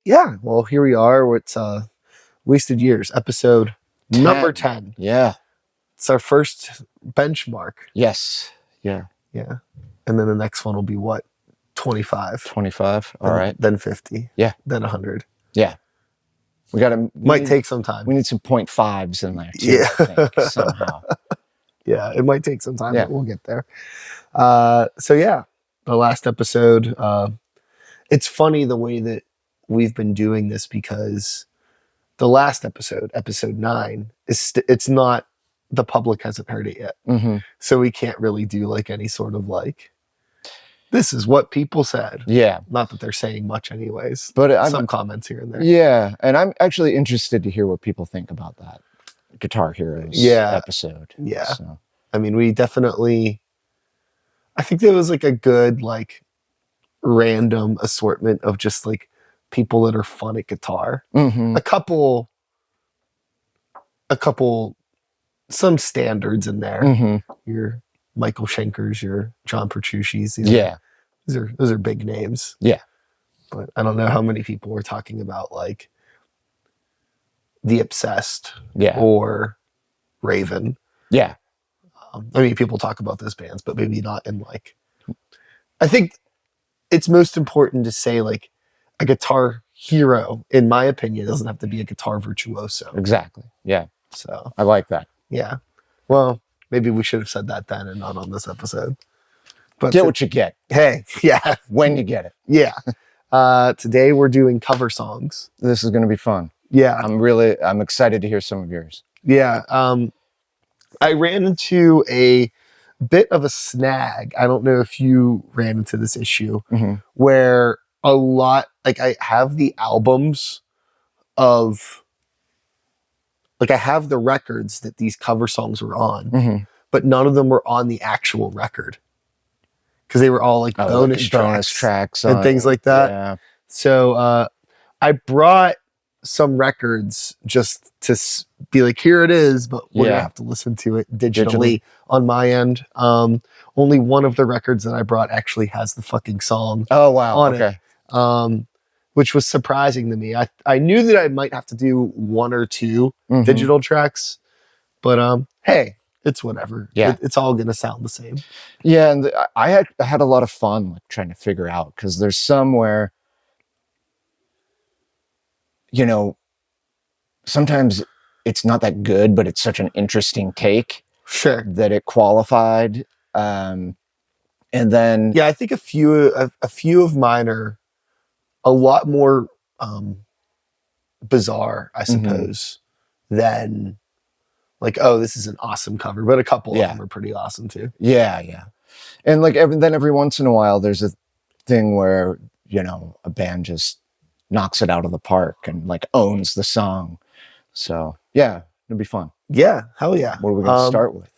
Yeah, well, here we are. It's Wasted Years, episode number 10. Yeah. It's our first benchmark. Yes. Yeah. Yeah. And then the next one will be what? 25. 25. All right. Then 50. Yeah. Then 100. Yeah. Might take some time. We need some 0.5s in there too, Yeah. I think, somehow. Yeah, it might take some time, Yeah. but we'll get there. So yeah, the last episode, it's funny the way that we've been doing this because the last episode 9, it's not, the public hasn't heard it yet. Mm-hmm. So we can't really do like any sort of like, this is what people said. Yeah. Not that they're saying much anyways, but some comments here and there. Yeah. And I'm actually interested to hear what people think about that Guitar Heroes episode. Yeah. So. I mean, we definitely, I think there was like a good, like random assortment of just like people that are fun at guitar. Mm-hmm. A couple, some standards in there. Mm-hmm. Your Michael Schenkers, your John Petrucci's. Those are big names. Yeah. But I don't know how many people were talking about like The Obsessed or Raven. Yeah. I mean, people talk about those bands, but maybe not in like, I think it's most important to say like a guitar hero, in my opinion, doesn't have to be a guitar virtuoso. Exactly. Yeah. So I like that. Yeah. Well, maybe we should have said that then and not on this episode. But get what you get. Hey, yeah. When you get it. Yeah. Today we're doing cover songs. This is going to be fun. Yeah. I'm excited to hear some of yours. Yeah. I ran into a bit of a snag. I don't know if you ran into this issue where a lot, like I have the albums of, like I have the records that these cover songs were on, but none of them were on the actual record because they were all like bonus tracks and things like that. Yeah. So I brought some records just to be like, here it is, but we're gonna have to listen to it digitally on my end. Only one of the records that I brought actually has the fucking song on it, which was surprising to me. I knew that I might have to do one or two digital tracks, but hey, it's whatever. Yeah. It's all gonna sound the same. Yeah, and I had a lot of fun like trying to figure out, because there's some where, you know, sometimes it's not that good, but it's such an interesting take. Sure. That it qualified. And then I think a few of mine are a lot more bizarre, I suppose, than like, oh, this is an awesome cover. But a couple of them are pretty awesome too. Yeah, yeah. And like every once in a while, there's a thing where, you know, a band just knocks it out of the park and like owns the song. So yeah, it'll be fun. Yeah, hell yeah. What are we going to start with?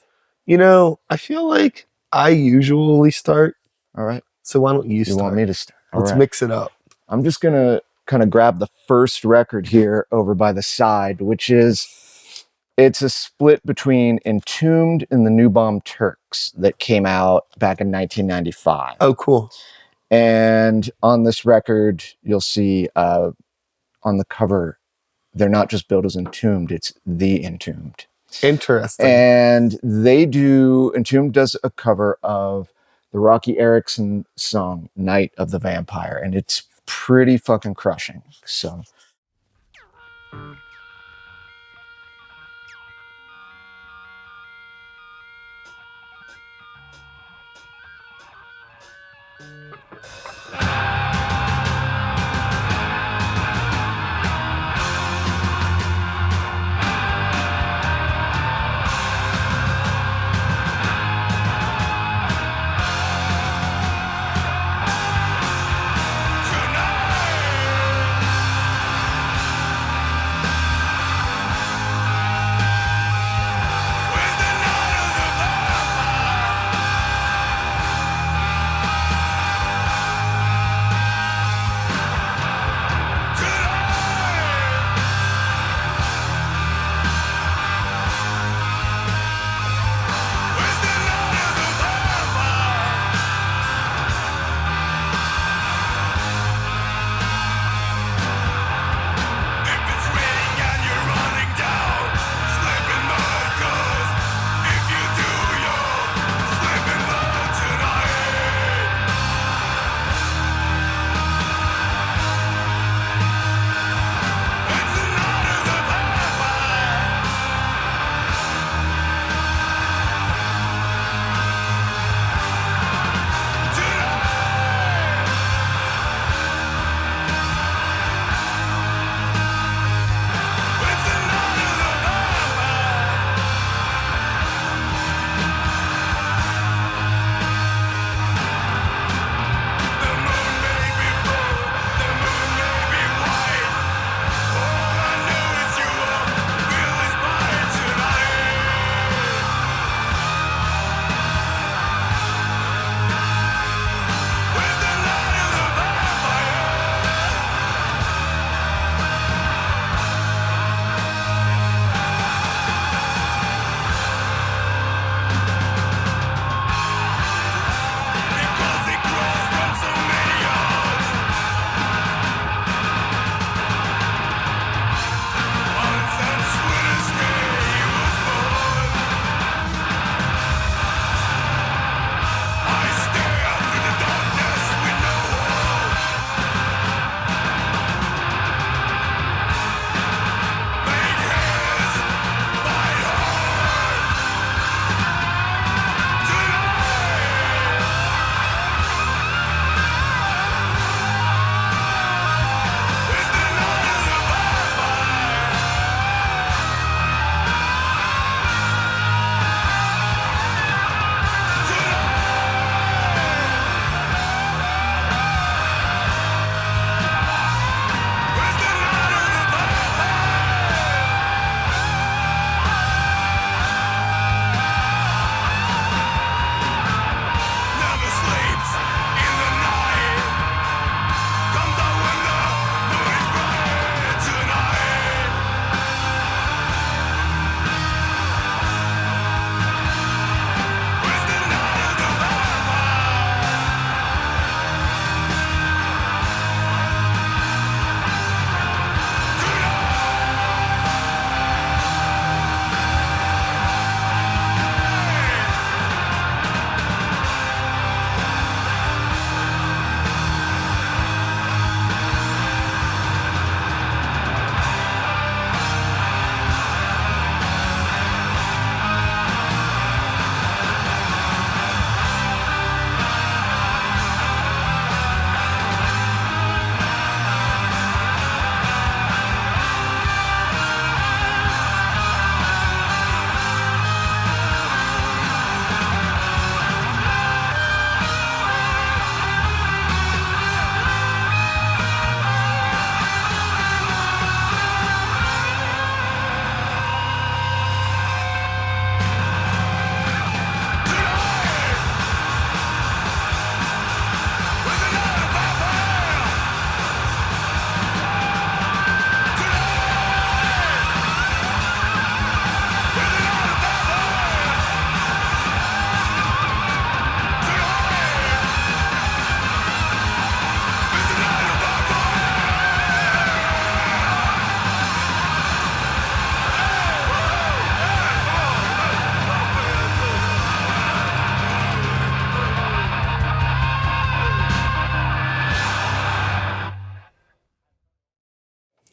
You know, I feel like I usually start. All right. So why don't you start? You want me to start? Let's mix it up. I'm just going to kind of grab the first record here over by the side, which is, it's a split between Entombed and the New Bomb Turks that came out back in 1995. Oh, cool. And on this record, you'll see on the cover, they're not just billed as Entombed, it's The Entombed. Interesting. And Entombed does a cover of the Rocky Erickson song, Night of the Vampire. And it's pretty fucking crushing. So.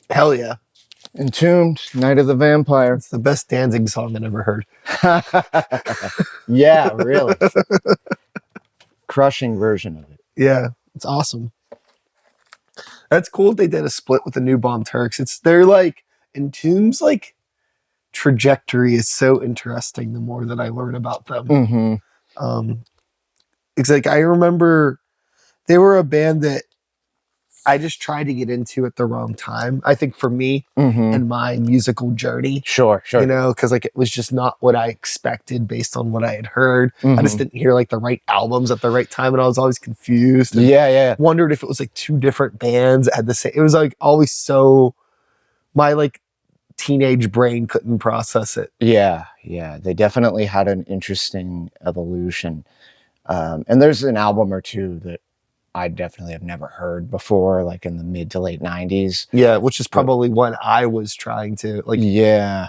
Hell yeah. Entombed, Night of the Vampire. It's the best Danzig song I've ever heard. Yeah, really. Crushing version of it. Yeah, it's awesome. That's cool they did a split with the New Bomb Turks. They're like, Entombed's like trajectory is so interesting the more that I learn about them. Mm-hmm. It's like I remember they were a band that I just tried to get into at the wrong time. I think for me and my musical journey. Sure. You know, because like it was just not what I expected based on what I had heard. I just didn't hear like the right albums at the right time, and I was always confused. And Yeah. wondered if it was like two different bands at the same. It was like always so. My like teenage brain couldn't process it. Yeah. They definitely had an interesting evolution. And there's an album or two that I definitely have never heard before, like in the mid to late 90s. Yeah, which is probably when I was trying to like. Yeah.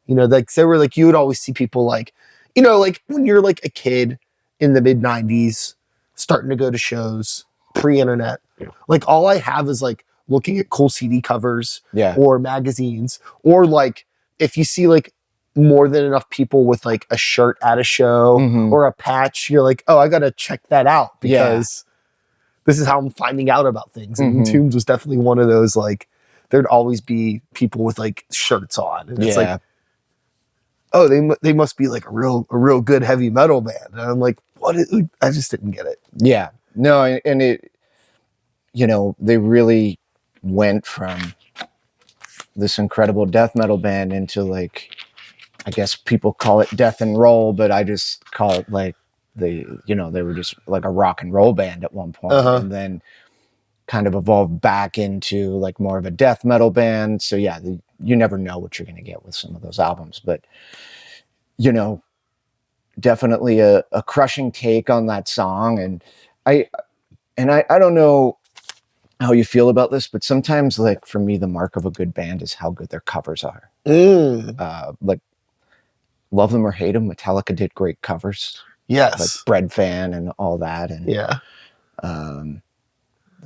You know, like they were like you would always see people like, you know, like when you're like a kid in the mid 90s, starting to go to shows, pre-internet. Like all I have is like looking at cool CD covers or magazines, or like if you see like more than enough people with like a shirt at a show or a patch, you're like, oh, I gotta check that out because this is how I'm finding out about things. And Tombs was definitely one of those, like there'd always be people with like shirts on. And it's like, oh, they must be like a real good heavy metal band. And I'm like, what? I just didn't get it. Yeah. No, and it, you know, they really went from this incredible death metal band into like, I guess people call it death and roll, but I just call it like they were just like a rock and roll band at one point, and then kind of evolved back into like more of a death metal band. So yeah, you never know what you're going to get with some of those albums, but you know, definitely a crushing take on that song. And I don't know how you feel about this, but sometimes like for me, the mark of a good band is how good their covers are. Like love them or hate them, Metallica did great covers. Yes. Like Bread Fan and all that. And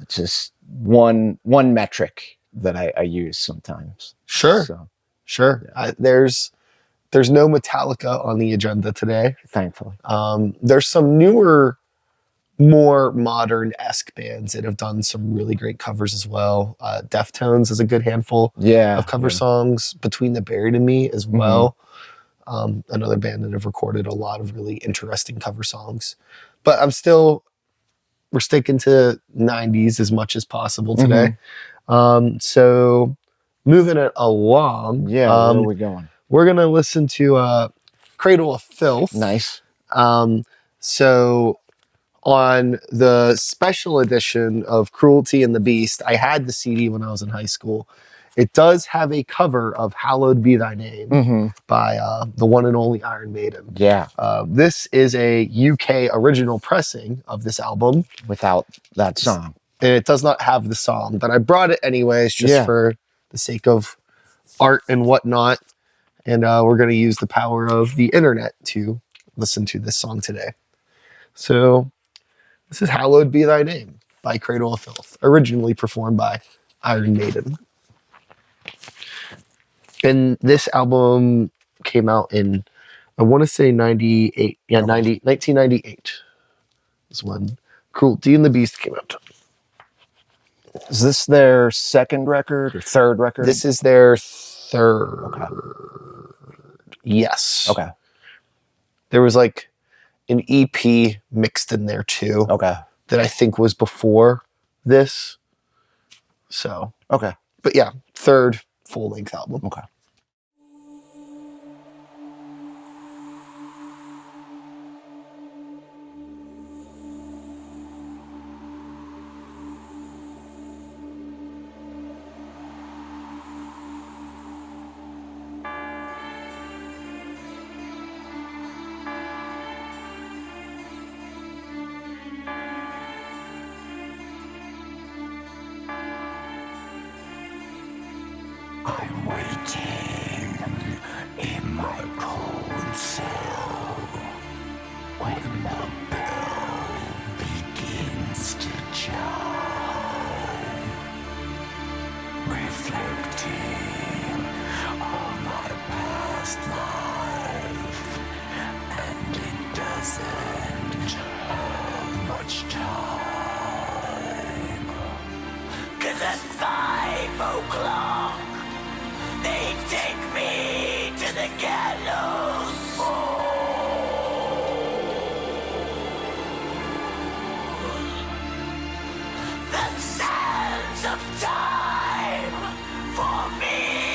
it's just one metric that I use sometimes. Sure. So, sure. There's no Metallica on the agenda today. Thankfully. There's some newer, more modern-esque bands that have done some really great covers as well. Deftones is a good handful of cover songs. Between the Buried and Me as well. Another band that have recorded a lot of really interesting cover songs. But we're sticking to 90s as much as possible today. So moving it along. Yeah, where are we going? We're going to listen to Cradle of Filth. Nice. So on the special edition of Cruelty and the Beast, I had the CD when I was in high school. It does have a cover of Hallowed Be Thy Name by the one and only Iron Maiden. Yeah. This is a UK original pressing of this album. Without that song. And it does not have the song, but I brought it anyways just for the sake of art and whatnot. And we're going to use the power of the internet to listen to this song today. So this is Hallowed Be Thy Name by Cradle of Filth, originally performed by Iron Maiden. And this album came out in, I want to say 98. Yeah, 1998 is when Cruelty and the Beast came out. Is this their second record or third record? This is their third. Yes. Okay. There was like an EP mixed in there too. Okay. That I think was before this. So. Okay. But yeah, third full-length album. Okay. I'm waiting in my cold cell when the bell begins to chime. Reflect waiting all my past life, and it doesn't have much time. 'Cause at 5 o'clock they take me to the gallows pole. The sands of time for me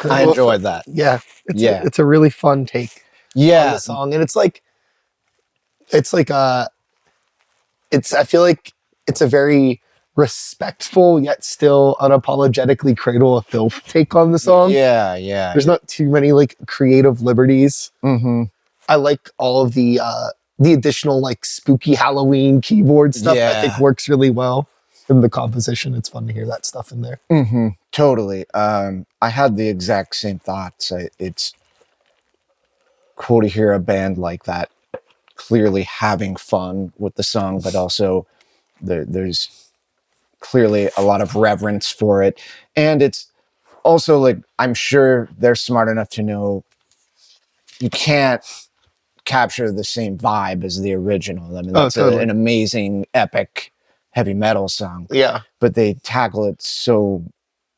I enjoyed that. Yeah, Yeah. it's a really fun take on Yeah. the song, and it's like I feel like it's a very respectful yet still unapologetically Cradle of Filth take on the song. Yeah, yeah. There's not too many like creative liberties. Mm-hmm. I like all of the additional like spooky Halloween keyboard stuff. I think Yeah. works really well in the composition. It's fun to hear that stuff in there. Mm-hmm. Totally. I had the exact same thoughts. It's cool to hear a band like that clearly having fun with the song, but also there's clearly a lot of reverence for it. And it's also like, I'm sure they're smart enough to know you can't capture the same vibe as the original. I mean, that's totally. an amazing, epic heavy metal song. Yeah. But they tackle it so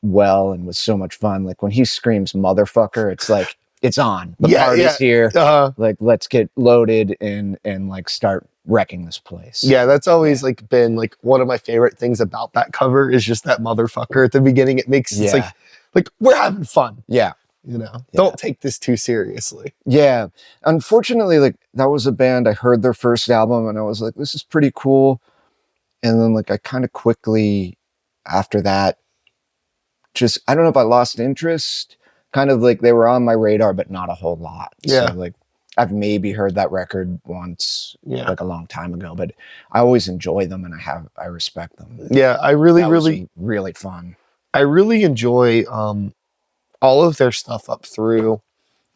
well and with so much fun. Like when he screams motherfucker, it's like, it's on. The party's here. Like, let's get loaded and like start wrecking this place. Yeah, that's always like been like one of my favorite things about that cover is just that motherfucker at the beginning. It makes it's like we're having fun. Yeah. You know, don't take this too seriously. Yeah. Unfortunately, like that was a band I heard their first album and I was like, this is pretty cool. And then like I kind of quickly after that, just I don't know if I lost interest. Kind of like they were on my radar, but not a whole lot. Yeah. So like I've maybe heard that record once, Yeah. like a long time ago, but I always enjoy them and I respect them. Yeah, I really fun. I really enjoy all of their stuff up through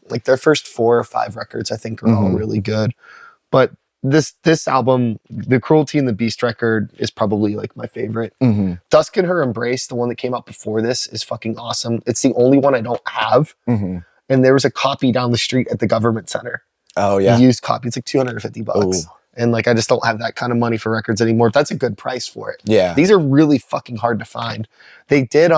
like their first 4 or 5 records. I think are all really good, but this album, the Cruelty and the Beast record, is probably like my favorite. Dusk in Her Embrace, the one that came out before this, is fucking awesome. It's the only one I don't have, and there was a copy down the street at the government center. Oh yeah, a used copy. It's like $250. And like I just don't have that kind of money for records anymore. That's a good price for it. Yeah, these are really fucking hard to find. They did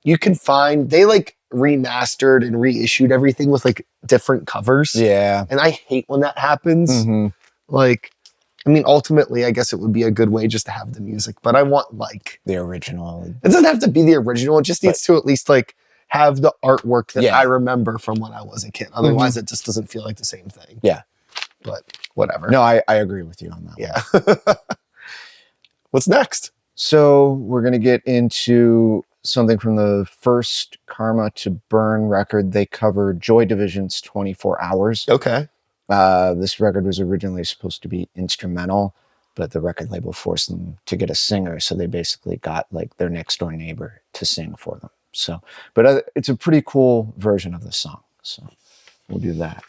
you can find, they like remastered and reissued everything with like different covers. Yeah, and I hate when that happens. Like, I mean, ultimately, I guess it would be a good way just to have the music, but I want like the original. It doesn't have to be the original. It just needs to at least like have the artwork that I remember from when I was a kid. Otherwise, it just doesn't feel like the same thing. Yeah, but whatever. No, I agree with you on that. Yeah. What's next? So we're gonna get into something from the first Karma to Burn record. They covered Joy Division's 24 Hours. Okay. This record was originally supposed to be instrumental, but the record label forced them to get a singer. So they basically got like their next door neighbor to sing for them. So, but it's a pretty cool version of the song. So we'll do that.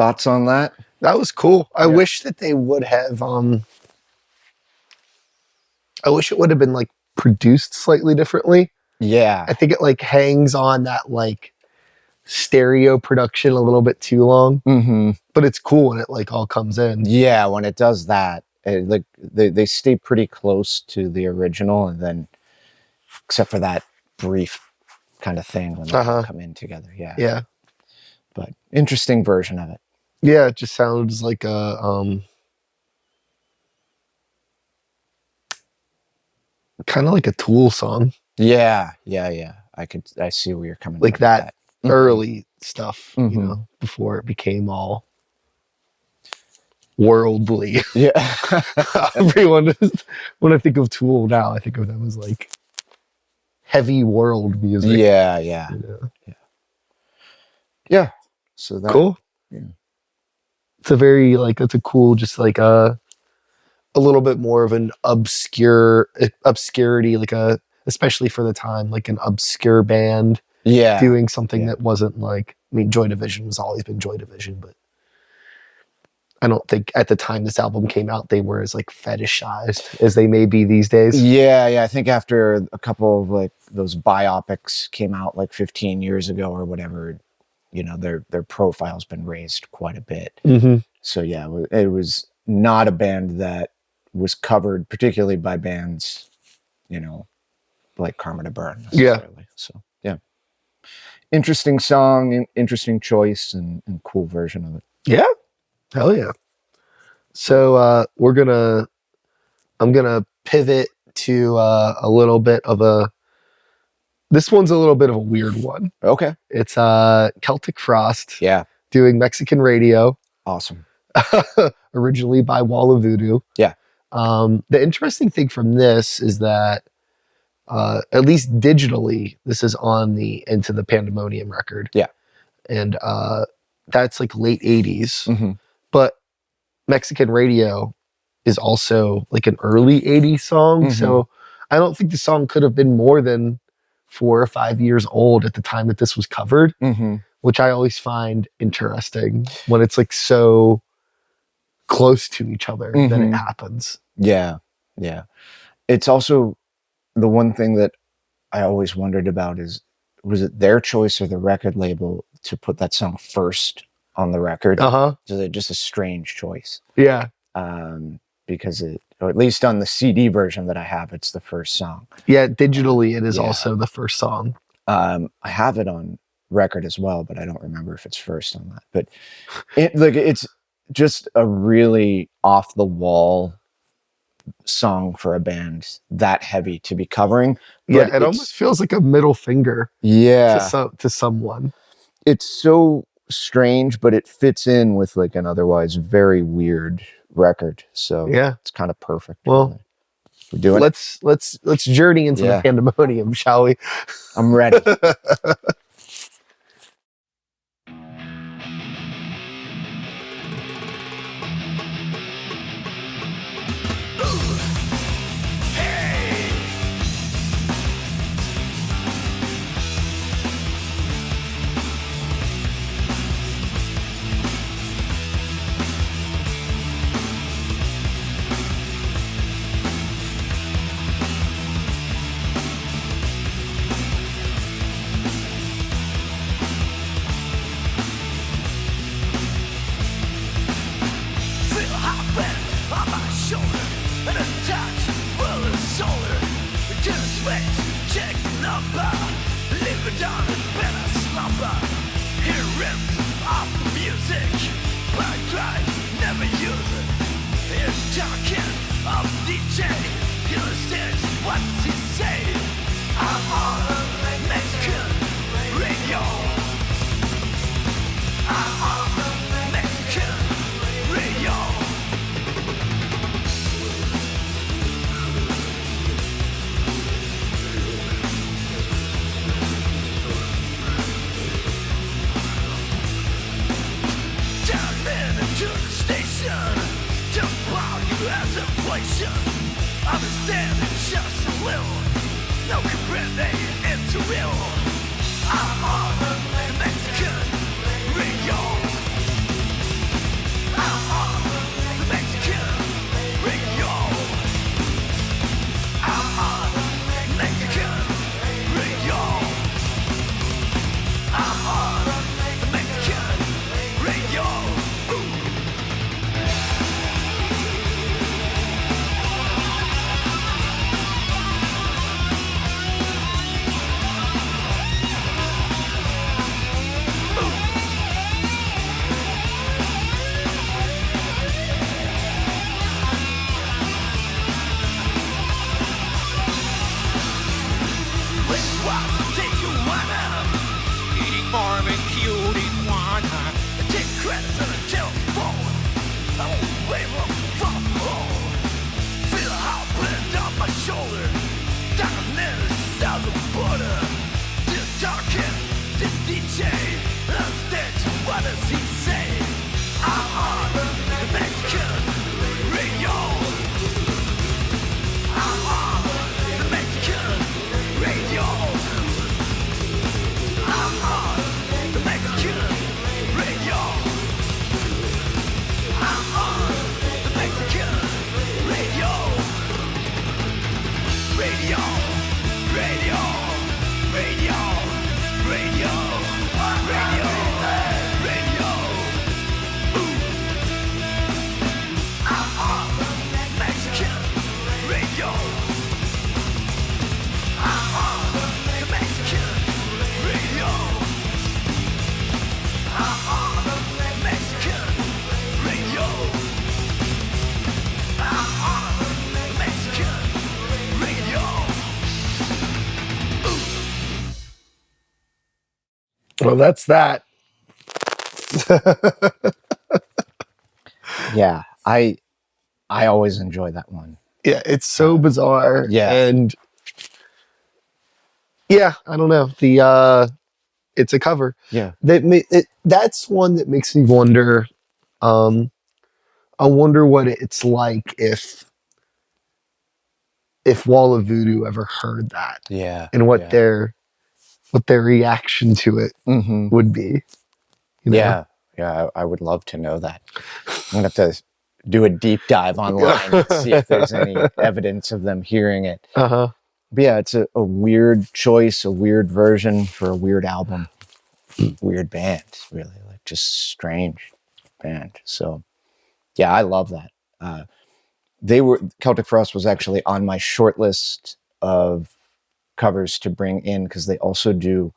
Thoughts on that? That was cool. I Yeah. wish that they would have. I wish it would have been like produced slightly differently. Yeah. I think it like hangs on that like stereo production a little bit too long, Mm-hmm. but it's cool when it like all comes in. Yeah, when it does that, like they stay pretty close to the original, and then except for that brief kind of thing when they all come in together. Yeah. Yeah. But interesting version of it. Yeah, it just sounds like a kind of like a Tool song. Yeah. I see where you're coming like from. that early stuff, Mhm. you know, before it became all worldly. Yeah. Everyone, when I think of Tool now, I think of them as like heavy world music. Yeah. You know? Yeah. So that Cool. Yeah. It's a very like, that's a cool, just like a little bit more of an obscurity, like especially for the time, like an obscure band doing something that wasn't like, I mean, Joy Division has always been Joy Division, but I don't think at the time this album came out, they were as like fetishized as they may be these days. Yeah. I think after a couple of like those biopics came out like 15 years ago or whatever, you know, their profile's been raised quite a bit. Mm-hmm. So yeah, it was not a band that was covered particularly by bands, you know, like Karma to Burn necessarily. So yeah, interesting song, interesting choice, and cool version of it. Yeah, hell yeah. So I'm gonna pivot to a little bit of this one's a little bit of a weird one. Okay. It's Celtic Frost. Yeah. Doing Mexican radio. Awesome. Originally by Wall of Voodoo. Yeah. The interesting thing from this is that at least digitally, this is on the Into the Pandemonium record. Yeah. And that's like late 80s. Mm-hmm. But Mexican Radio is also like an early 80s song. Mm-hmm. So I don't think the song could have been more than 4 or 5 years old at the time that this was covered, Mm-hmm. which I always find interesting when it's like so close to each other that it happens. Yeah. It's also the one thing that I always wondered about is, was it their choice or the record label to put that song first on the record? Uh-huh. Is it just a strange choice? Yeah. Because or at least on the CD version that I have, it's the first song. Yeah, digitally it is also the first song. I have it on record as well, but I don't remember if it's first on that. But it's just a really off the wall song for a band that heavy to be covering. Yeah, it almost feels like a middle finger. Yeah. To someone. It's so strange, but it fits in with like an otherwise very weird record. So yeah, it's kind of perfect. Well, we're doing let's journey into the pandemonium, shall we? I'm ready. Well, that's that. Yeah, I always enjoy that one. Yeah, it's so bizarre. Yeah. And yeah, I don't know. It's a cover. Yeah. That's one that makes me wonder. I wonder what it's like if Wall of Voodoo ever heard that. Yeah. And what their reaction to it would be. You know? Yeah. Yeah. I would love to know that. I'm gonna have to do a deep dive online and see if there's any evidence of them hearing it. But yeah, it's a weird choice, a weird version for a weird album. Weird band, really. Like, just strange band. So yeah, I love that. Celtic Frost was actually on my short list of covers to bring in, because they also do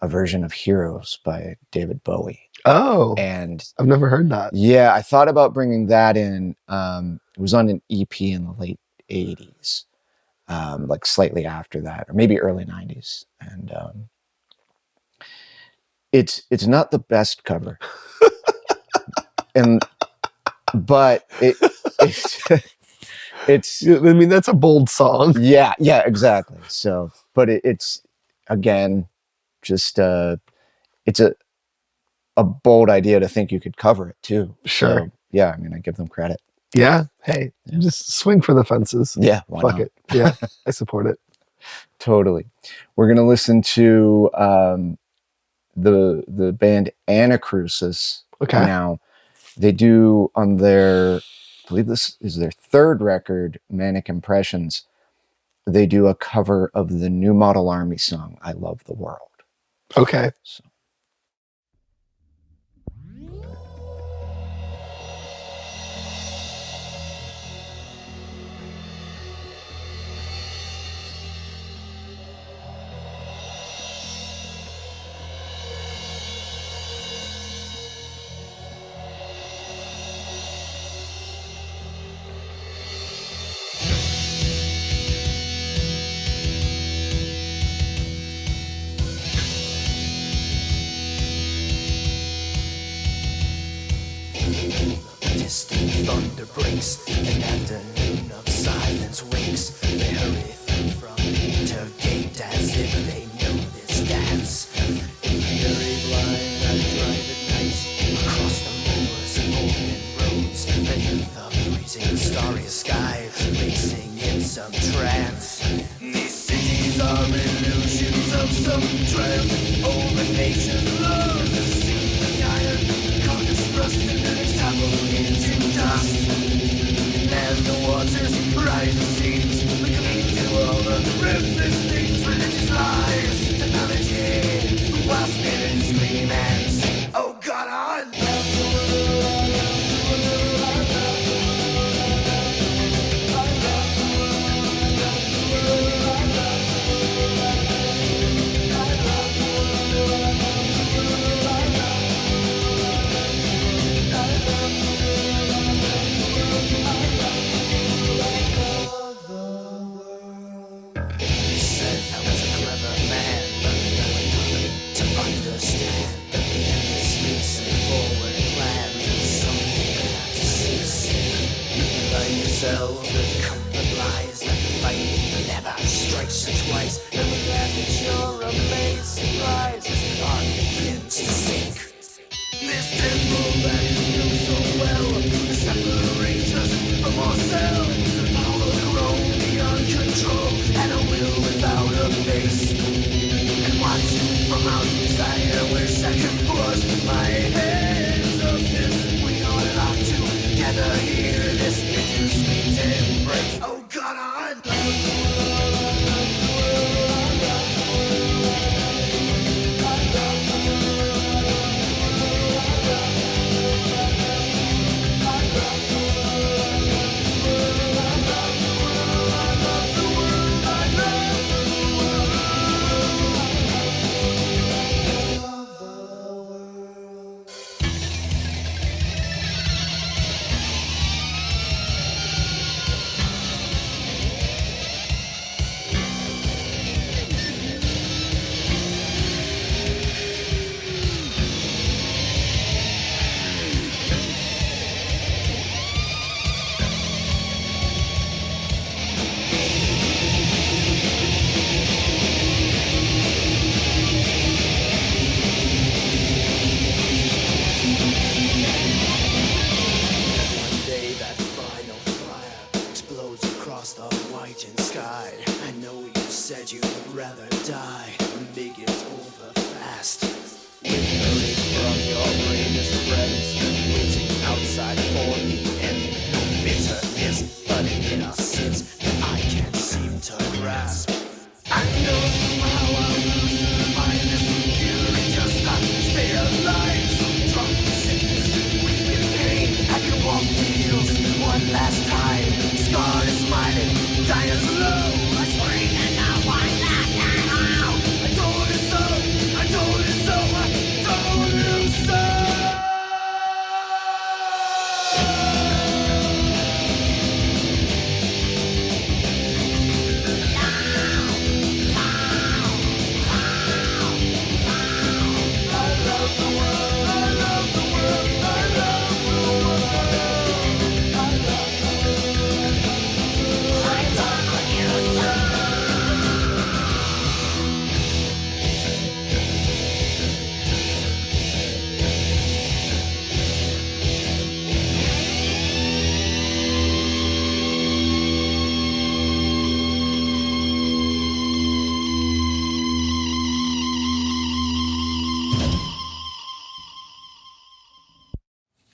a version of Heroes by David Bowie. Oh, and I've never heard that. Yeah, I thought about bringing that in. It was on an EP in the late 80s, like slightly after that, or maybe early 90s. And it's not the best cover. But it's I mean, that's a bold song. Yeah, exactly. So, but it's again just it's a bold idea to think you could cover it too. Sure. So, yeah, I mean, I give them credit. Yeah. Hey, just swing for the fences. Yeah, why Fuck not? it. Yeah, I support it. Totally. We're gonna listen to the band Anacrusis. Okay. Now, they do on their, I believe this is their third record, Manic Impressions. They do a cover of the New Model Army song, I Love the World. Okay. So. Distant thunder breaks, an afternoon of silence wakes. They hurry through from gate to gate as if they know this dance. Fury blind, I drive at night across the moors and open roads beneath the freezing starry skies, racing in some trance. These cities are illusions of some dread. All the nations love the seething iron, carcass rusted and it's tumbled into dust. And as the waters rise and seas, we cling to all the ruthless things, religious lies, technology, while spirits scream and sing, oh God, I love the world. The comfort lies that light never strikes you twice, and we laugh at your amazed surprise as the heart begins to sink. This temple that is built so well separates us from ourselves. The power grown beyond control, and a will without a face. And watching from outside, I wish I could wash my hands of this. We are locked together here, this bittersweet embrace. Oh God, I love the world, I love the world, I love the world.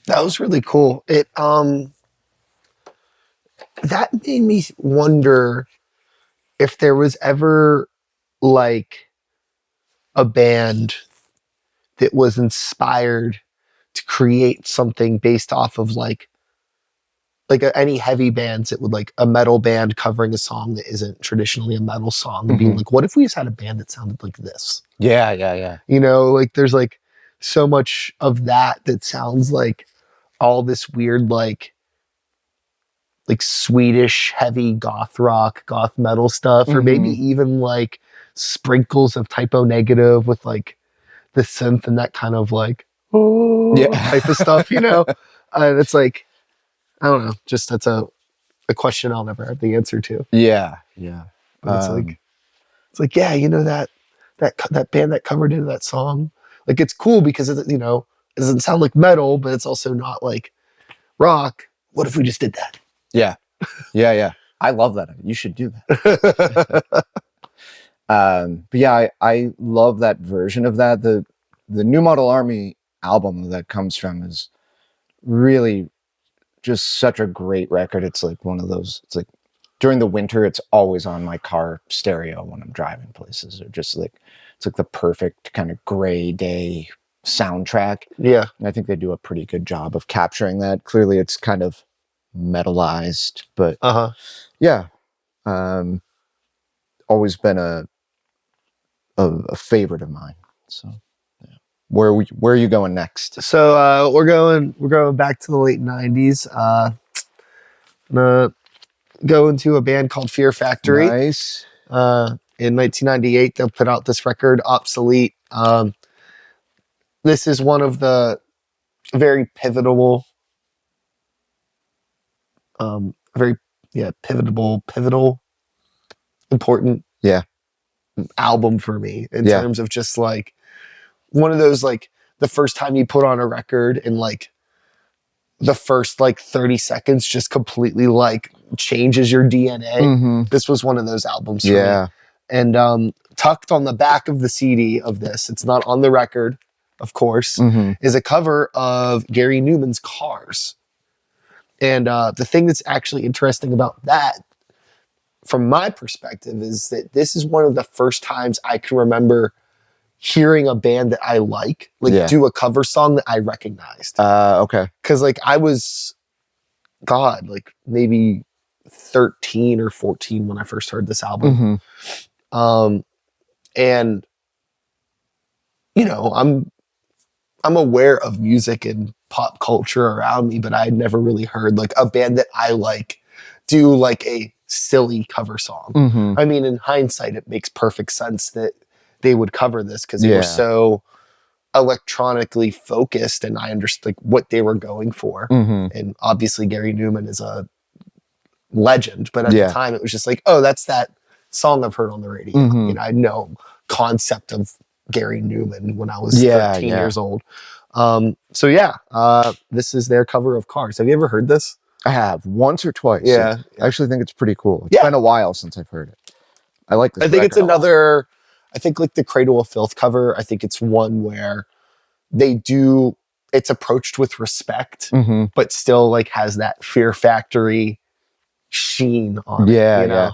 That was really cool. It that made me wonder if there was ever like a band that was inspired to create something based off of any heavy bands that would like a metal band covering a song that isn't traditionally a metal song and being like, what if we just had a band that sounded like this? Yeah. You know, like there's like so much of that sounds like all this weird like Swedish heavy goth rock, goth metal stuff, or maybe even like sprinkles of Typo Negative with like the synth and that kind of like type of stuff, you know? And it's like, I don't know, just that's a question I'll never have the answer to. Yeah. But it's like, yeah, you know, that band that covered into that song, like it's cool because it, you know, it doesn't sound like metal, but it's also not like rock. What if we just did that? Yeah. I love that. You should do that. But yeah, I love that version of that. The New Model Army album that comes from is really just such a great record. It's like one of those, it's like during the winter, it's always on my car stereo when I'm driving places, or just like, it's like the perfect kind of gray day soundtrack. Yeah. And I think they do a pretty good job of capturing that. Clearly it's kind of metalized, but yeah. Always been a favorite of mine. So yeah. Where are you going next? So we're going back to the late 90s. I'm gonna go into a band called Fear Factory. Nice. In 1998, they'll put out this record, Obsolete. This is one of the very pivotal, important album for me in terms of just like one of those, like the first time you put on a record and like the first like 30 seconds just completely like changes your DNA. This was one of those albums for me. And tucked on the back of the CD of this, it's not on the record, of course, is a cover of Gary Numan's Cars. And the thing that's actually interesting about that, from my perspective, is that this is one of the first times I can remember hearing a band that I like do a cover song that I recognized. Okay. Because like I was, like maybe 13 or 14 when I first heard this album. And you know, I'm aware of music and pop culture around me, but I had never really heard like a band that I like do like a silly cover song. I mean, in hindsight, it makes perfect sense that they would cover this because they were so electronically focused, and I understood like what they were going for. And obviously Gary Numan is a legend, but at the time it was just like, oh, that's that song I've heard on the radio. You know, I had no concept of Gary Numan when I was 13 years old. So yeah, this is their cover of Cars. Have you ever heard this? I have, once or twice. Yeah. I actually think it's pretty cool. It's been a while since I've heard it. I like this. I think it's another, I think like the Cradle of Filth cover, I think it's one where it's approached with respect, but still like has that Fear Factory sheen on it. You know?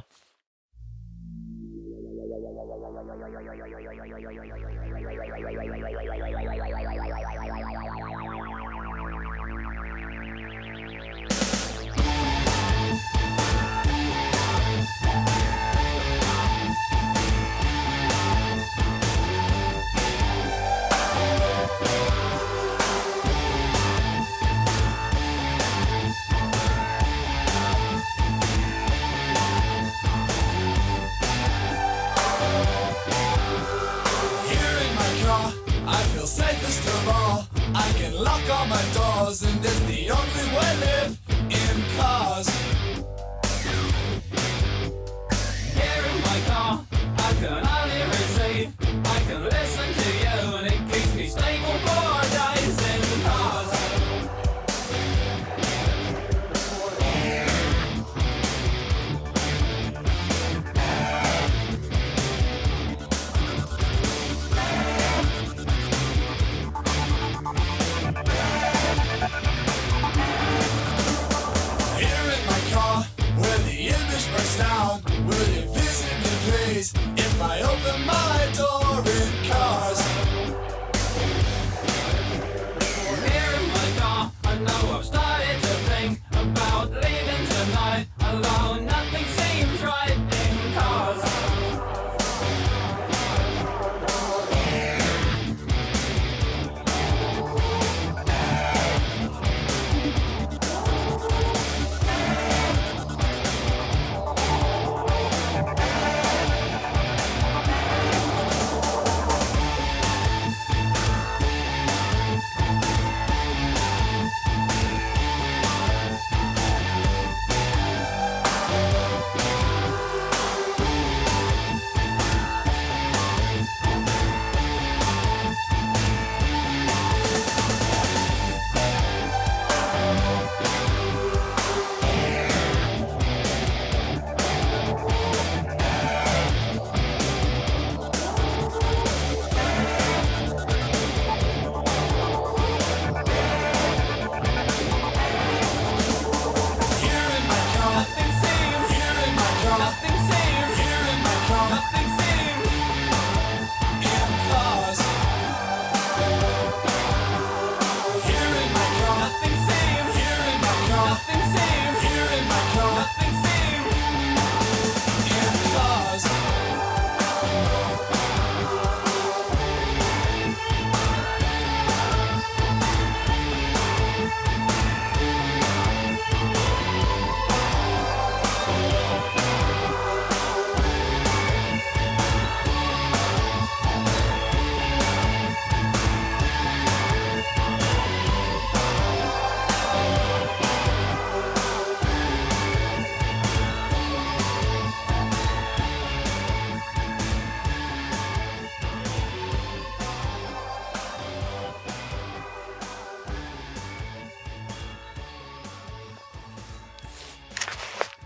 All my doors, and it's the only way I live in cars. Here in my car, I can only receive. I can listen to you, and it keeps me stable for days in cars.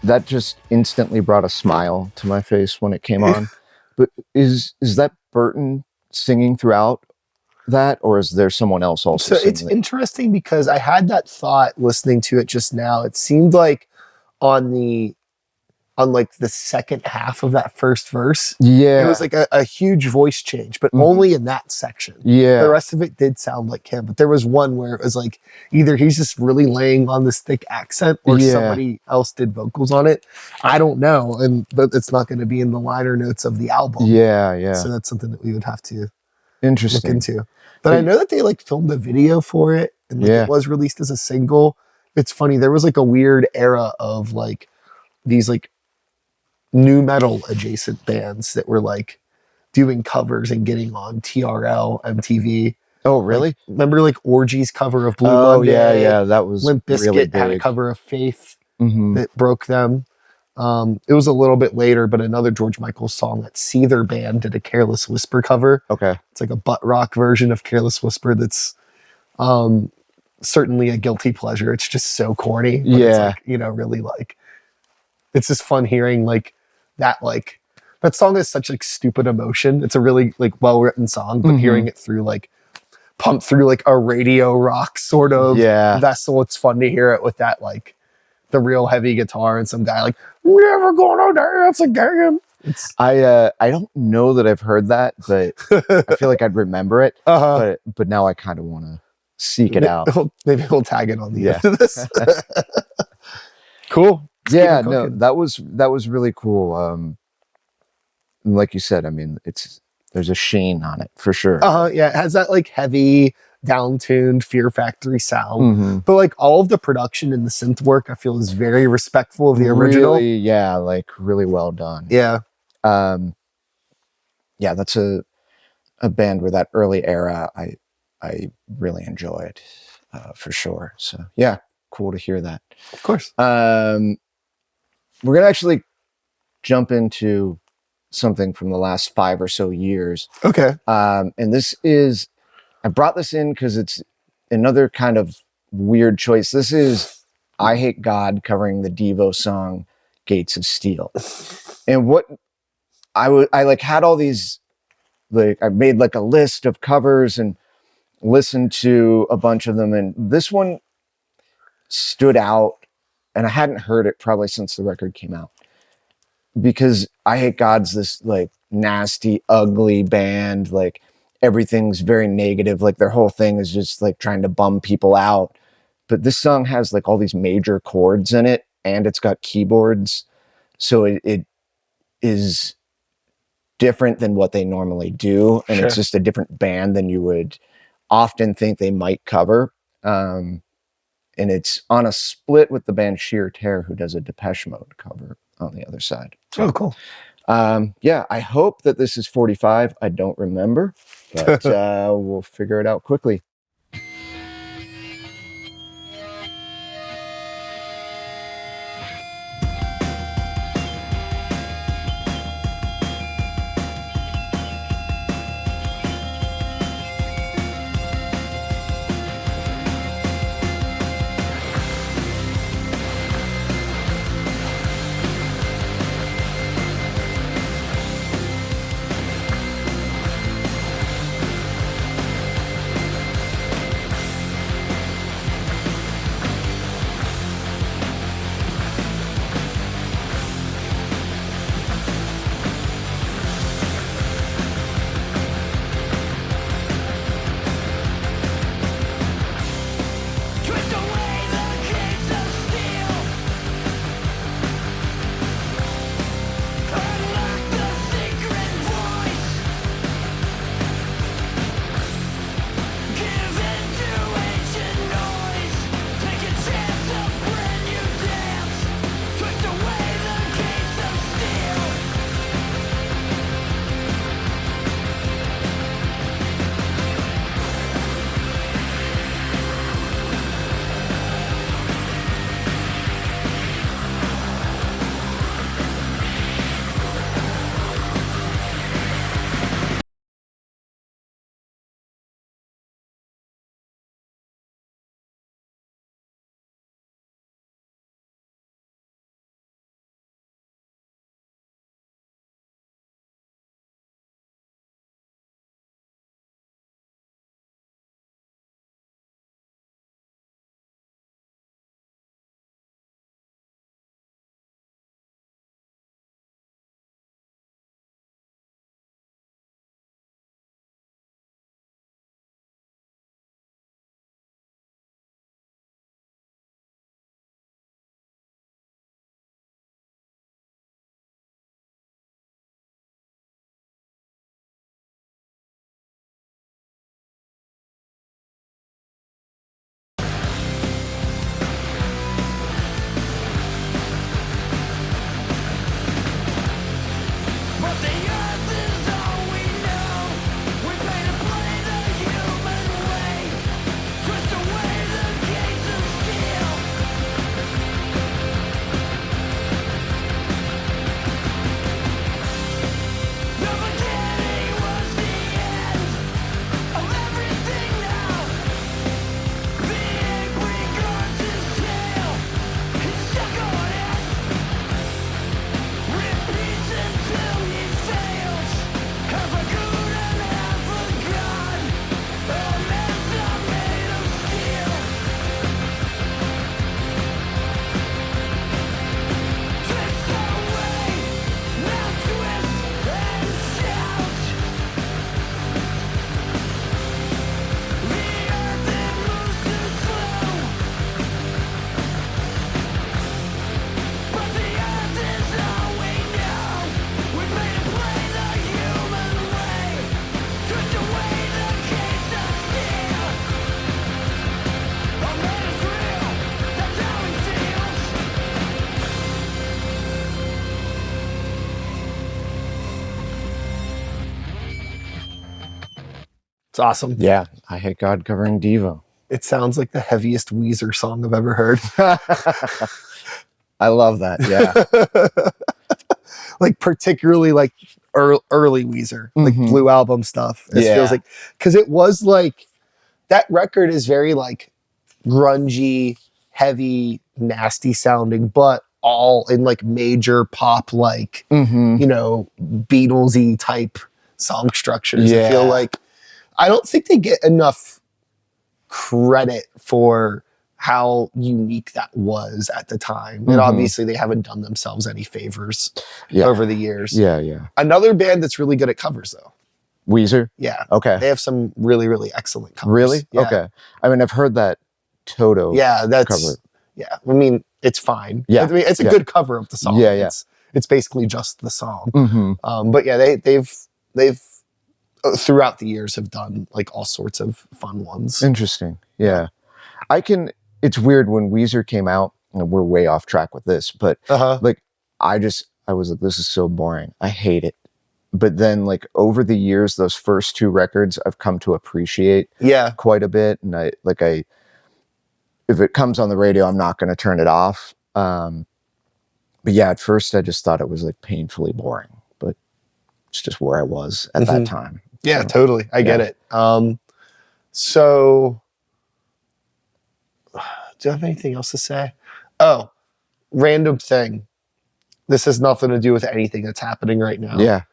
that just instantly brought a smile to my face when it came on. But is that Burton singing throughout that, or is there someone else also So singing it's it? interesting because I had that thought listening to it just now. It seemed like on like the second half of that first verse, Yeah. it was like a huge voice change, but Mhm. only in that section. Yeah. The rest of it did sound like him, but there was one where it was like either he's just really laying on this thick accent or Yeah. somebody else did vocals on it. I don't know, but it's not going to be in the liner notes of the album. Yeah. So that's something that we would have to look Interesting. into. But I know that they like filmed a video for it and like Yeah. it was released as a single. It's funny, there was like a weird era of like these like new metal adjacent bands that were like doing covers and getting on TRL, MTV. Oh, really? Like, remember like Orgy's cover of Blue Oh, Monday? yeah. That was Limp really Bizkit had a big. cover of Faith Mhm. that broke them. It was a little bit later, but another George Michael song, that Seether band did a Careless Whisper cover. Okay. It's like a butt rock version of Careless Whisper that's certainly a guilty pleasure. It's just so corny. But it's Yeah. like, really like, it's just fun hearing like that song is such like stupid emotion. It's a really like well-written song, but Mhm. hearing it through like pumped through like a radio rock sort of Yeah. vessel, it's fun to hear it with that like the real heavy guitar and some guy like, never gonna dance again. It's I don't know that I've heard that, but I feel like I'd remember it. But now I kind of want to seek it out. Maybe we'll tag it on the Yeah. end of this. Cool. Let's keep Yeah, it no, cooking. that was really cool. And like you said, I mean, there's a sheen on it for sure. Yeah, it has that like heavy, down-tuned Fear Factory sound. Mhm. But like all of the production and the synth work, I feel is very respectful of the original. Really, yeah, like really well done. Yeah. Yeah, that's a band where that early era I really enjoyed for sure. So yeah, cool to hear that. Of course. We're gonna actually jump into something from the last 5 or so years. Okay. And this is, I brought this in because it's another kind of weird choice. This is Eyehategod covering the Devo song Gates of Steel. And what I like had all these, like I made like a list of covers and listened to a bunch of them. And this one stood out, and I hadn't heard it probably since the record came out, because Eyehategod's this like nasty, ugly band. Like everything's very negative. Like their whole thing is just like trying to bum people out. But this song has like all these major chords in it, and it's got keyboards. So it is different than what they normally do. And it's just a different band than you would often think they might cover. And it's on a split with the band Sheer Terror, who does a Depeche Mode cover on the other side. So, Oh, cool. yeah, I hope that this is 45. I don't remember, but we'll figure it out quickly. It's awesome. Yeah, Eyehategod covering Devo. It sounds like the heaviest Weezer song I've ever heard. I love that. Yeah. Like particularly like early Weezer, like Mhm. Blue Album stuff. It Yeah. feels like, because it was like, that record is very like grungy, heavy, nasty sounding, but all in like major pop, like, Mhm. you know, Beatlesy type song structures. I feel Yeah. like, I don't think they get enough credit for how unique that was at the time. And Mhm. obviously they haven't done themselves any favors Yeah. over the years. Yeah. Another band that's really good at covers though. Weezer. Yeah. Okay. They have some really, really excellent covers. Really? Yeah. Okay. I mean, I've heard that Toto Yeah, that's cover. yeah. I mean, it's fine. Yeah, I mean, it's a yeah. good cover of the song. Yeah. It's basically just the song. Mm-hmm. But yeah, they've throughout the years have done like all sorts of fun ones. Interesting. Yeah. It's weird when Weezer came out, and we're way off track with this, but like, I was like, this is so boring. I hate it. But then like over the years, those first two records I've come to appreciate Yeah. quite a bit. And if it comes on the radio, I'm not going to turn it off. But yeah, at first I just thought it was like painfully boring, but it's just where I was at that time. Yeah, So, totally. I get it. So do you have anything else to say? Oh, random thing. This has nothing to do with anything that's happening right now. Yeah,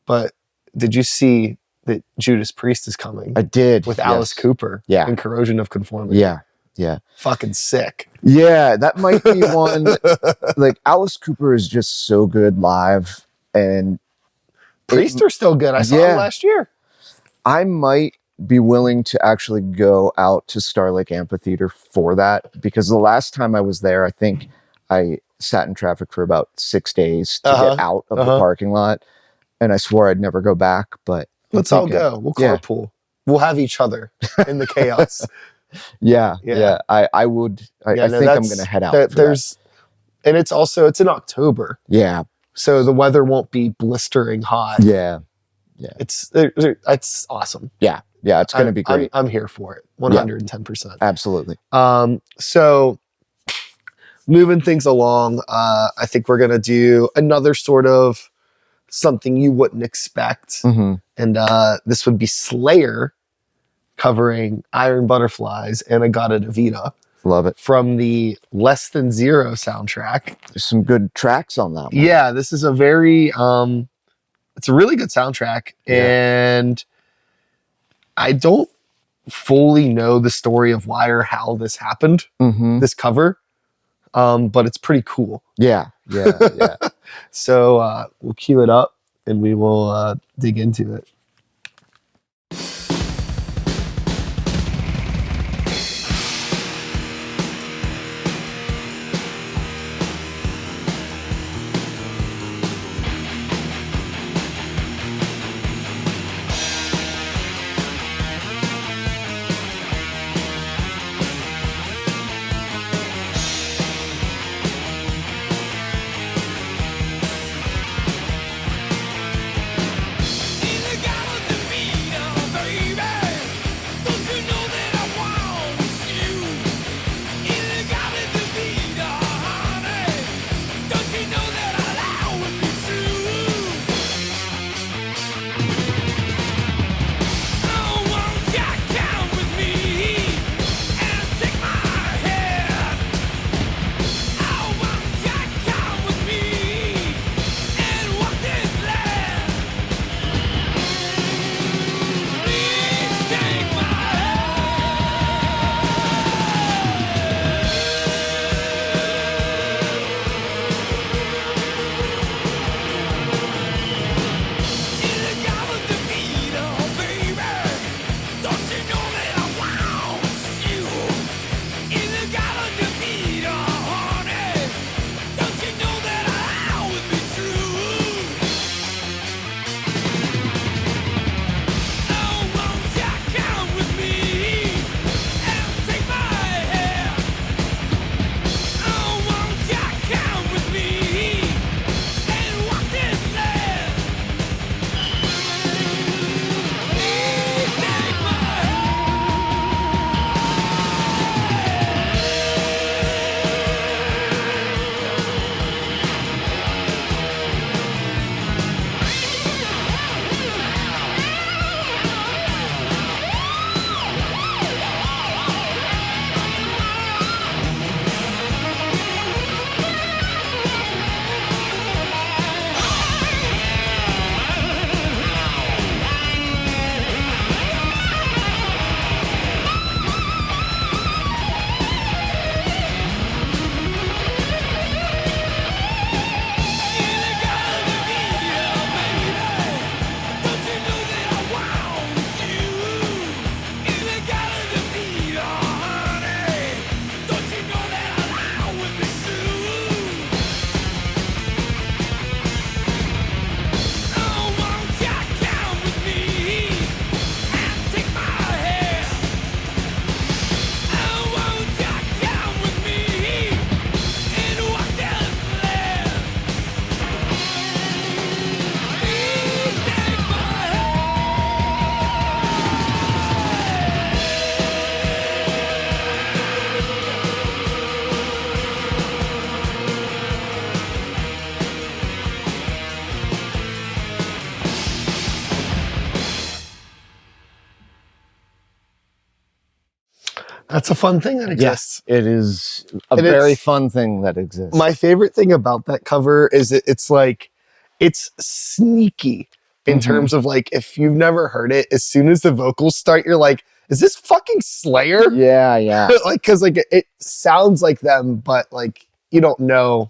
But did you see that Judas Priest is coming I did. with Alice yes. Cooper? Yeah. And Corrosion of Conformity. Yeah. Fucking sick. Yeah, that might be one. Like, Alice Cooper is just so good live. And Priest are still good. I saw them last year. I might be willing to actually go out to Star Lake Amphitheater for that, because the last time I was there, I think I sat in traffic for about 6 days to get out of the parking lot. And I swore I'd never go back, but let's all go. We'll carpool. We'll have each other in the chaos. Yeah. I would. I think I'm going to head out. And it's in October. Yeah. So the weather won't be blistering hot. Yeah. It's awesome. Yeah. It's going to be great. I'm here for it. 110%. Absolutely. So moving things along, I think we're going to do another sort of something you wouldn't expect. Mm-hmm. And this would be Slayer covering Iron Butterflies and Eyehategod Love it. from the Less Than Zero soundtrack. There's some good tracks on that one. Yeah, this is a very it's a really good soundtrack. And I don't fully know the story of why or how this happened, this cover, but it's pretty cool. Yeah. So we'll cue it up and we will dig into it. In the That's a fun thing that exists. It is a And very it's- fun thing that exists. My favorite thing about that cover is it's like, it's sneaky in terms of like, if you've never heard it, as soon as the vocals start, you're like, is this fucking Slayer? yeah. Like, cause like it sounds like them, but like you don't know,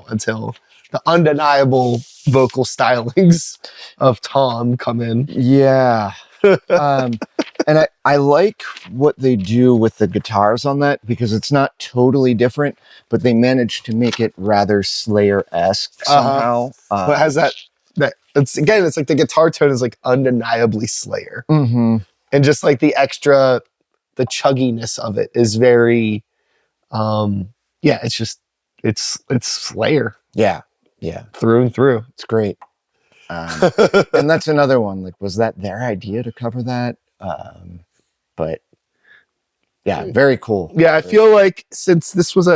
until the undeniable vocal stylings of Tom come in. Yeah. And I like what they do with the guitars on that because it's not totally different, but they managed to make it rather Slayer-esque somehow. But it has that it's like the guitar tone is like undeniably Slayer. Mm-hmm. And just like the chugginess of it is very, it's Slayer Yeah. through and through. It's great. And that's another one. Like, was that their idea to cover that? But yeah, very cool. Yeah, I feel like since this was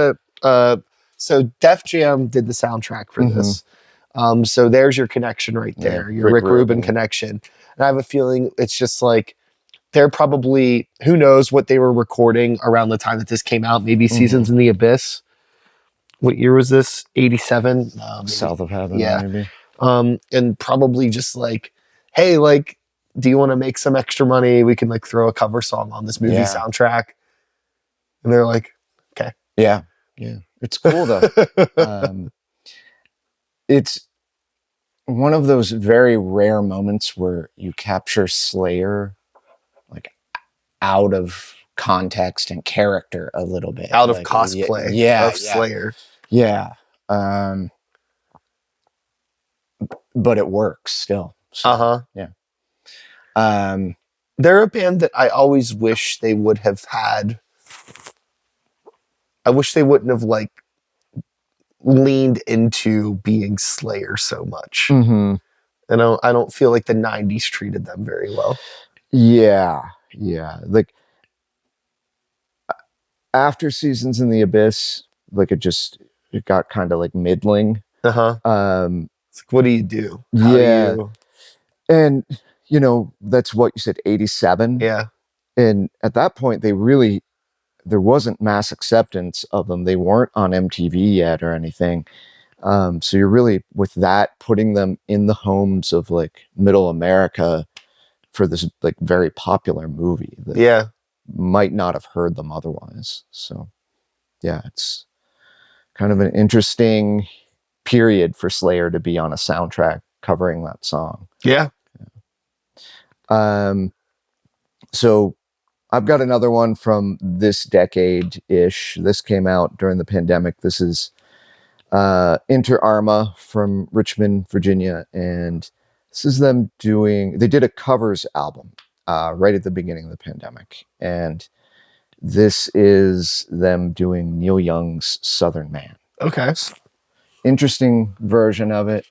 so Def Jam did the soundtrack for this. So there's your connection right there, your Rick Rubin connection. And I have a feeling it's just like, they're probably, who knows what they were recording around the time that this came out, maybe Seasons in the Abyss. What year was this? 87? South of Heaven, Yeah. maybe. And probably just like, hey, like, do you want to make some extra money? We can like throw a cover song on this movie soundtrack. And they're like, okay. Yeah. It's cool though. It's one of those very rare moments where you capture Slayer like out of context and character a little bit. Out of like, cosplay of Slayer. Yeah. But it works still. So, yeah. They're a band that I always wish they would have had. I wish they wouldn't have like leaned into being Slayer so much. Mm-hmm. And I don't feel like the 90s treated them very well. Yeah. Like after Seasons in the Abyss, like it got kind of like middling. It's like, what do you do? How Yeah. do you... And that's what you said, 87. Yeah. And at that point, there wasn't mass acceptance of them. They weren't on MTV yet or anything. So you're really, with that, putting them in the homes of like middle America for this like very popular movie that might not have heard them otherwise. So yeah, it's kind of an interesting period for Slayer to be on a soundtrack covering that song. Yeah. So I've got another one from this decade-ish. This came out during the pandemic. This is Inter Arma from Richmond, Virginia. And this is them they did a covers album right at the beginning of the pandemic. And this is them doing Neil Young's Southern Man. Okay. Interesting version of it.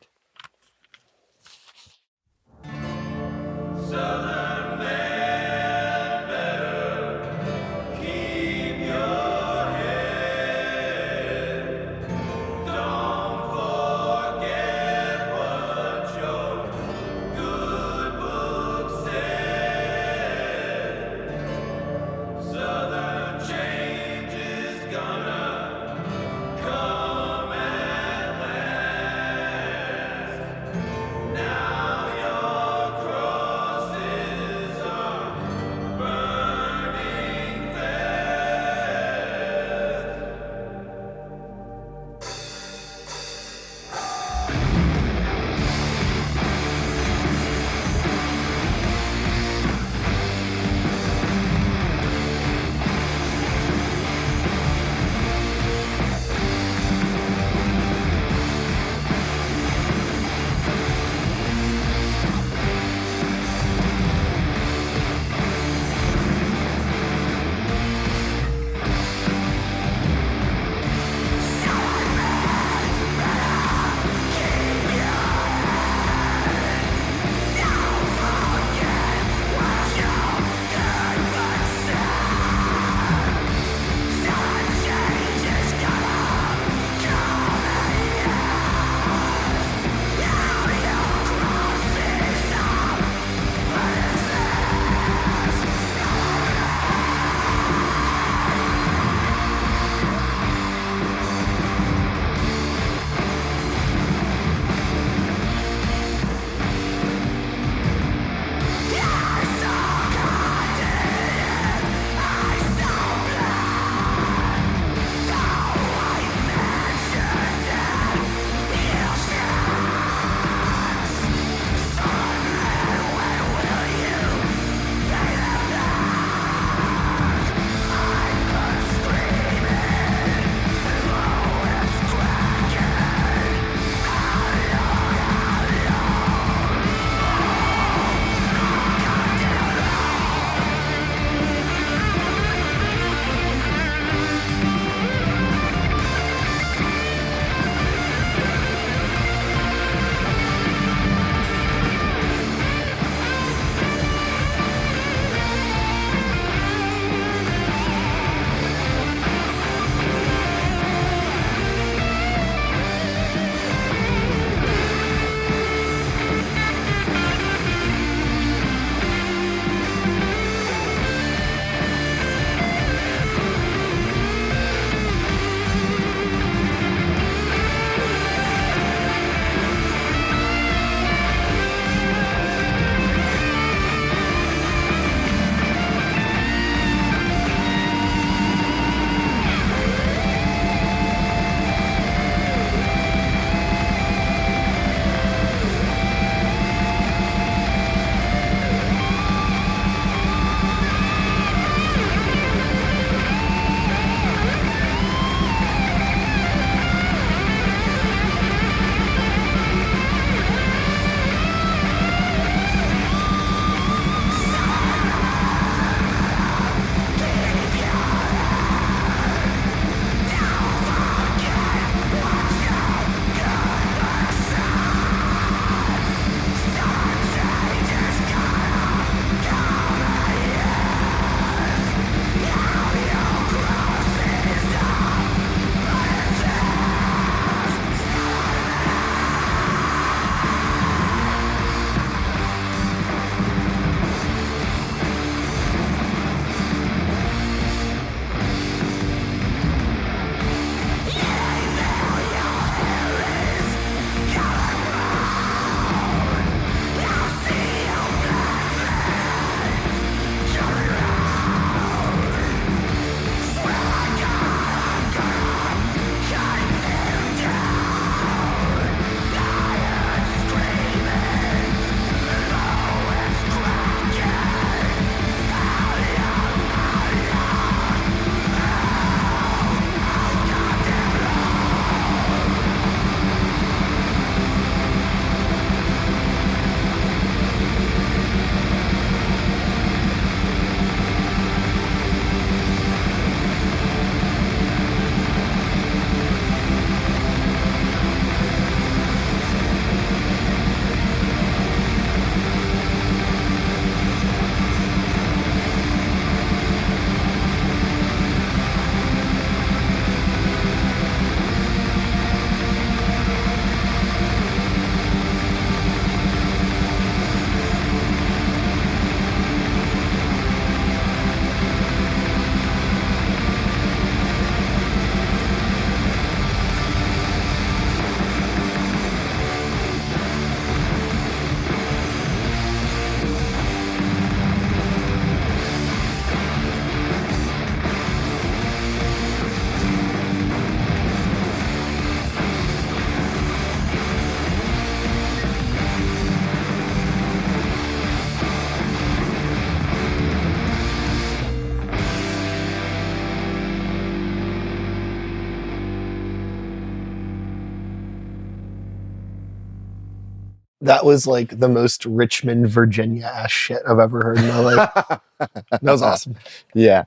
That was like the most Richmond, Virginia ass shit I've ever heard in my life. That was awesome. Yeah.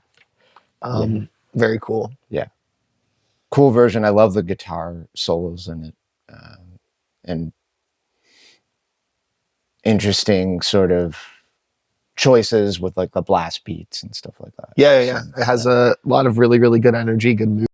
Very cool. Yeah. Cool version. I love the guitar solos in it. And interesting sort of choices with like the blast beats and stuff like that. Yeah. It has a lot of really, really good energy, good mood.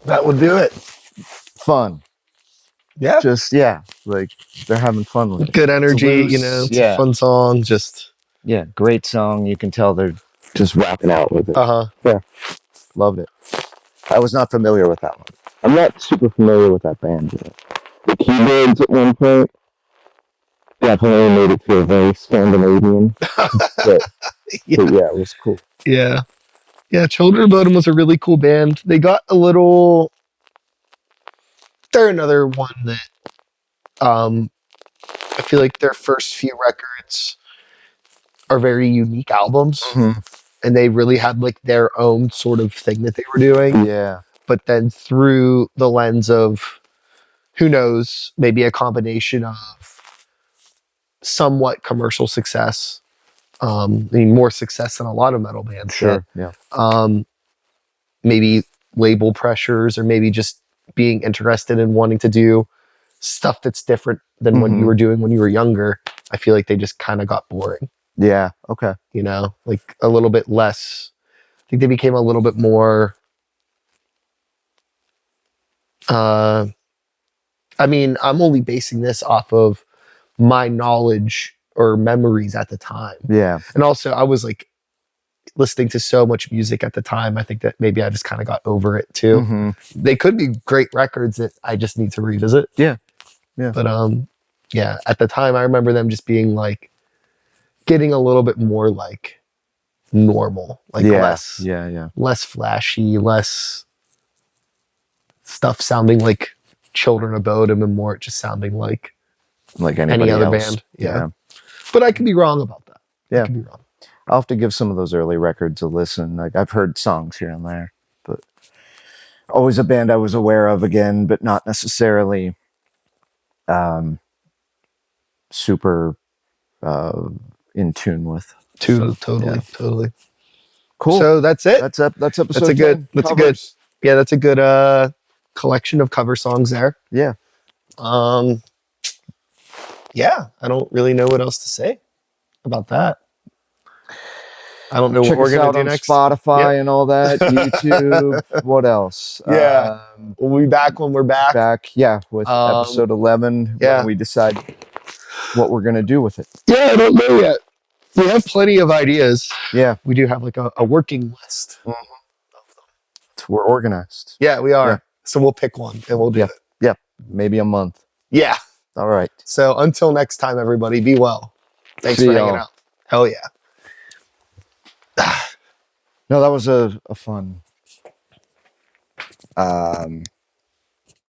That would do it. Fun. Yeah. Just like they're having fun with it. Good energy, Loose, it's a fun song. Just great song. You can tell they're just rapping out with it. Yeah, loved it. I was not familiar with that one. I'm not super familiar with that band yet. The keyboards at one point definitely made it feel very Scandinavian, but it was cool. Yeah. Children of Bodom was a really cool band. They got a little. They're another one that I feel like their first few records are very unique albums, and they really had like their own sort of thing that they were doing. Yeah. But then through the lens of, who knows, maybe a combination of somewhat commercial success, more success than a lot of metal bands. Sure. Get. Maybe label pressures, or maybe just being interested in wanting to do stuff that's different than what you were doing when you were younger. I feel like they just kind of got boring. Yeah. Okay. Like a little bit less. I think they became a little bit more. I'm only basing this off of my knowledge or memories at the time. Yeah. And also, I was like listening to so much music at the time. I think that maybe I just kind of got over it too. They could be great records that I just need to revisit. Yeah. But at the time I remember them just being like getting a little bit more like normal, like less flashy, less stuff sounding like Children of Bodom, and more just sounding like any other else. band. Yeah. But I could be wrong about that. Yeah. I could be wrong. I'll have to give some of those early records a listen. Like, I've heard songs here and there, but always a band I was aware of again, but not necessarily super in tune with. Totally. Cool. So that's it. That's episode. That's a good. 10. That's Covers. a good. Yeah, that's a good collection of cover songs there. Yeah. Yeah, I don't really know what else to say about that. I don't know Check what we're us gonna out do on next. Spotify and all that. YouTube. What else? Yeah. We'll be back when we're back. With episode 11. Yeah. When we decide what we're gonna do with it. Yeah, I don't know yet. We have plenty of ideas. Yeah. We do have like a working list. We're organized. Yeah, we are. Yeah. So we'll pick one and we'll do it. Yeah. Maybe a month. Yeah. All right. So until next time, everybody, be well. Thanks See for y'all. hanging out. Hell yeah. No, that was a fun